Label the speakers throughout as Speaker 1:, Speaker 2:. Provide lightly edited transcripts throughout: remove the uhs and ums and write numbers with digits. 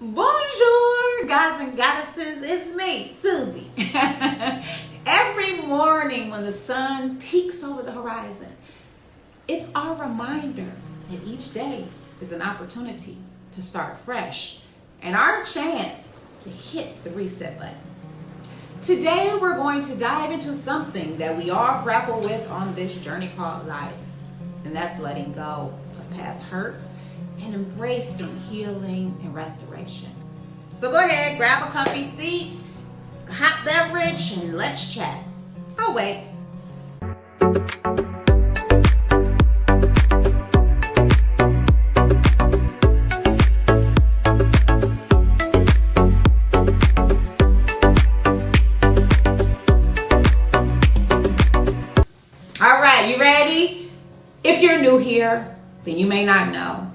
Speaker 1: Bonjour, gods and goddesses. It's me, Suzie. Every morning when the sun peeks over the horizon, it's our reminder that each day is an opportunity to start fresh and our chance to hit the reset button. Today, we're going to dive into something that we all grapple with on this journey called life, and that's letting go of past hurts and embracing healing and restoration. So go ahead, grab a comfy seat, a hot beverage, and let's chat. I'll wait. All right, you ready? If you're new here, then you may not know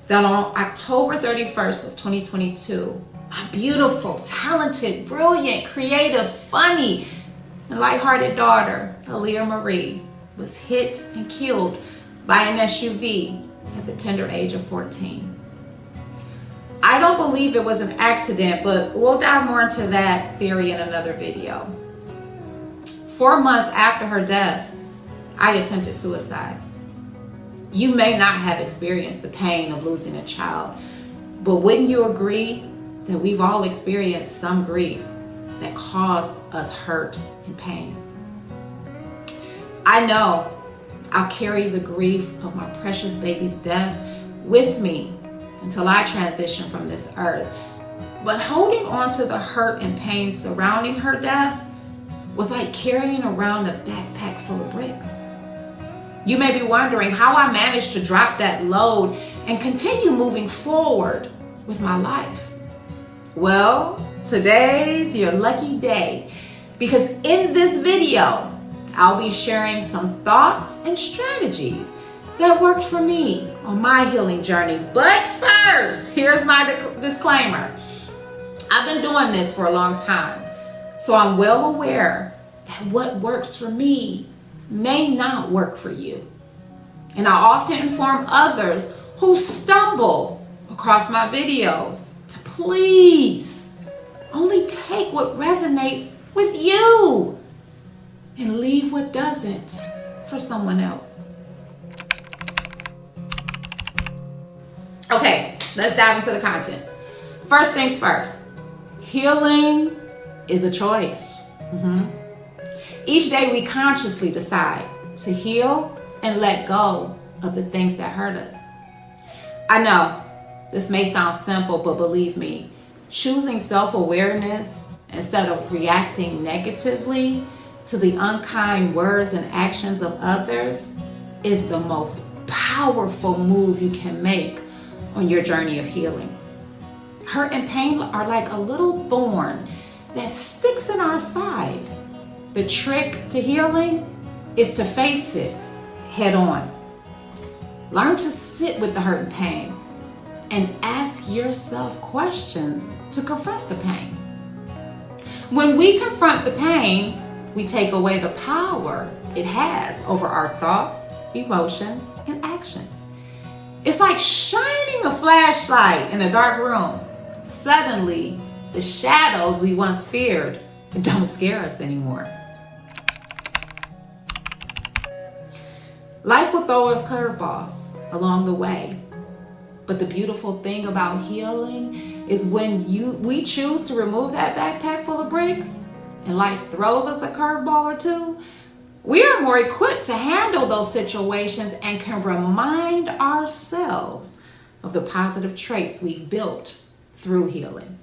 Speaker 1: that on October 31st of 2022, my beautiful, talented, brilliant, creative, funny, and lighthearted daughter, Aaliyah Marie, was hit and killed by an SUV at the tender age of 14. I don't believe it was an accident, but we'll dive more into that theory in another video. 4 months after her death, I attempted suicide. You may not have experienced the pain of losing a child, but wouldn't you agree that we've all experienced some grief that caused us hurt and pain? I know I'll carry the grief of my precious baby's death with me until I transition from this earth. But holding on to the hurt and pain surrounding her death was like carrying around a backpack full of bricks. You may be wondering how I managed to drop that load and continue moving forward with my life. Well, today's your lucky day, because in this video, I'll be sharing some thoughts and strategies that worked for me on my healing journey. But first, here's my disclaimer. I've been doing this for a long time, so I'm well aware that what works for me may not work for you. And I often inform others who stumble across my videos to please only take what resonates with you and leave what doesn't for someone else. Okay, let's dive into the content. First things first, healing is a choice. Each day we consciously decide to heal and let go of the things that hurt us. I know this may sound simple, but believe me, choosing self-awareness instead of reacting negatively to the unkind words and actions of others is the most powerful move you can make on your journey of healing. Hurt and pain are like a little thorn that sticks in our side. The trick to healing is to face it head on. Learn to sit with the hurt and pain and ask yourself questions to confront the pain. When we confront the pain, we take away the power it has over our thoughts, emotions, and actions. It's like shining a flashlight in a dark room. Suddenly, the shadows we once feared don't scare us anymore. Life will throw us curveballs along the way. But the beautiful thing about healing is when we choose to remove that backpack full of bricks and life throws us a curveball or two, we are more equipped to handle those situations and can remind ourselves of the positive traits we've built through healing.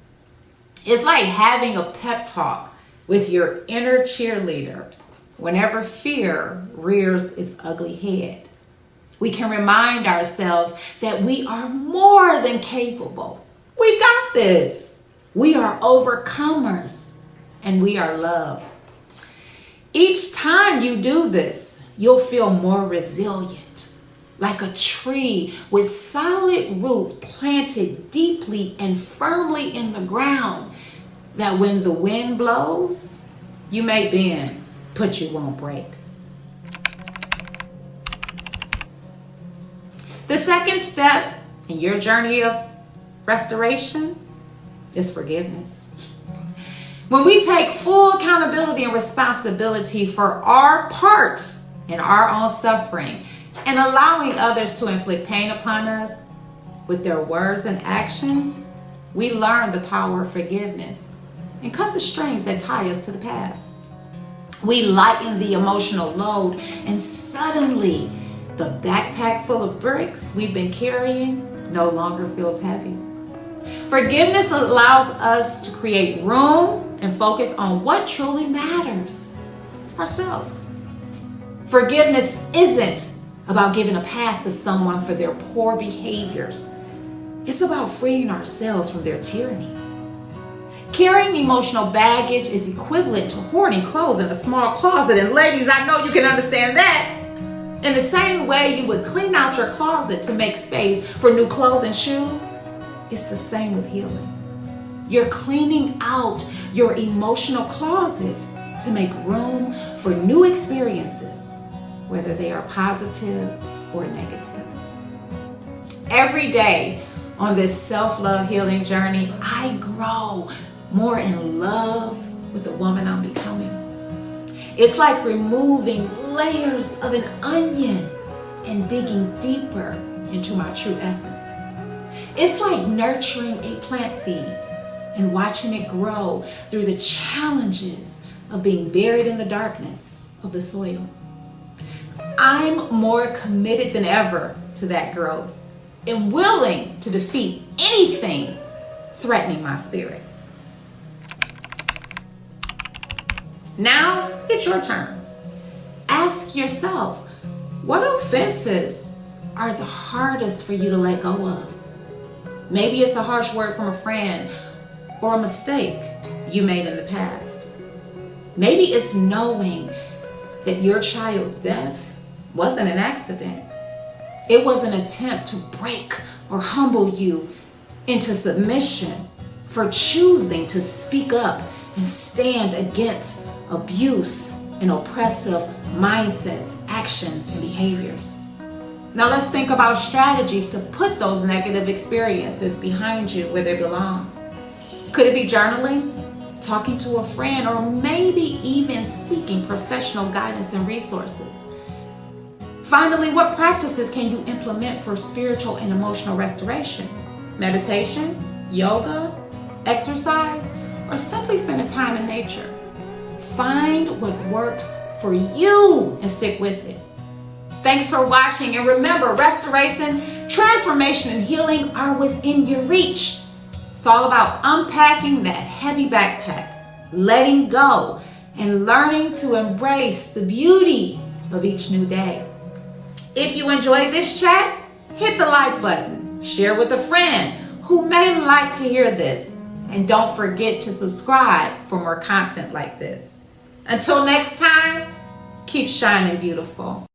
Speaker 1: It's like having a pep talk with your inner cheerleader whenever fear rears its ugly head. We can remind ourselves that we are more than capable. We've got this. We are overcomers and we are loved. Each time you do this, you'll feel more resilient, like a tree with solid roots planted deeply and firmly in the ground, that when the wind blows, you may bend, but you won't break. The second step in your journey of restoration is forgiveness. When we take full accountability and responsibility for our part in our own suffering and allowing others to inflict pain upon us with their words and actions, we learn the power of forgiveness and cut the strings that tie us to the past. We lighten the emotional load, and suddenly the backpack full of bricks we've been carrying no longer feels heavy. Forgiveness allows us to create room and focus on what truly matters, ourselves. Forgiveness isn't about giving a pass to someone for their poor behaviors. It's about freeing ourselves from their tyranny. Carrying emotional baggage is equivalent to hoarding clothes in a small closet. And ladies, I know you can understand that. In the same way you would clean out your closet to make space for new clothes and shoes, it's the same with healing. You're cleaning out your emotional closet to make room for new experiences, whether they are positive or negative. Every day on this self-love healing journey, I grow more in love with the woman I'm becoming. It's like removing layers of an onion and digging deeper into my true essence. It's like nurturing a plant seed and watching it grow through the challenges of being buried in the darkness of the soil. I'm more committed than ever to that growth and willing to defeat anything threatening my spirit. Now it's your turn. Ask yourself, what offenses are the hardest for you to let go of? Maybe it's a harsh word from a friend or a mistake you made in the past. Maybe it's knowing that your child's death wasn't an accident. It was an attempt to break or humble you into submission for choosing to speak up and stand against abuse and oppressive mindsets, actions, and behaviors. Now let's think about strategies to put those negative experiences behind you where they belong. Could it be journaling, talking to a friend, or maybe even seeking professional guidance and resources? Finally, what practices can you implement for spiritual and emotional restoration? Meditation, yoga, exercise, or simply spending time in nature? Find what works for you and stick with it. Thanks for watching, and remember, restoration, transformation, and healing are within your reach. It's all about unpacking that heavy backpack, letting go, and learning to embrace the beauty of each new day. If you enjoyed this chat, hit the like button, share with a friend who may like to hear this, and don't forget to subscribe for more content like this. Until next time, keep shining beautiful.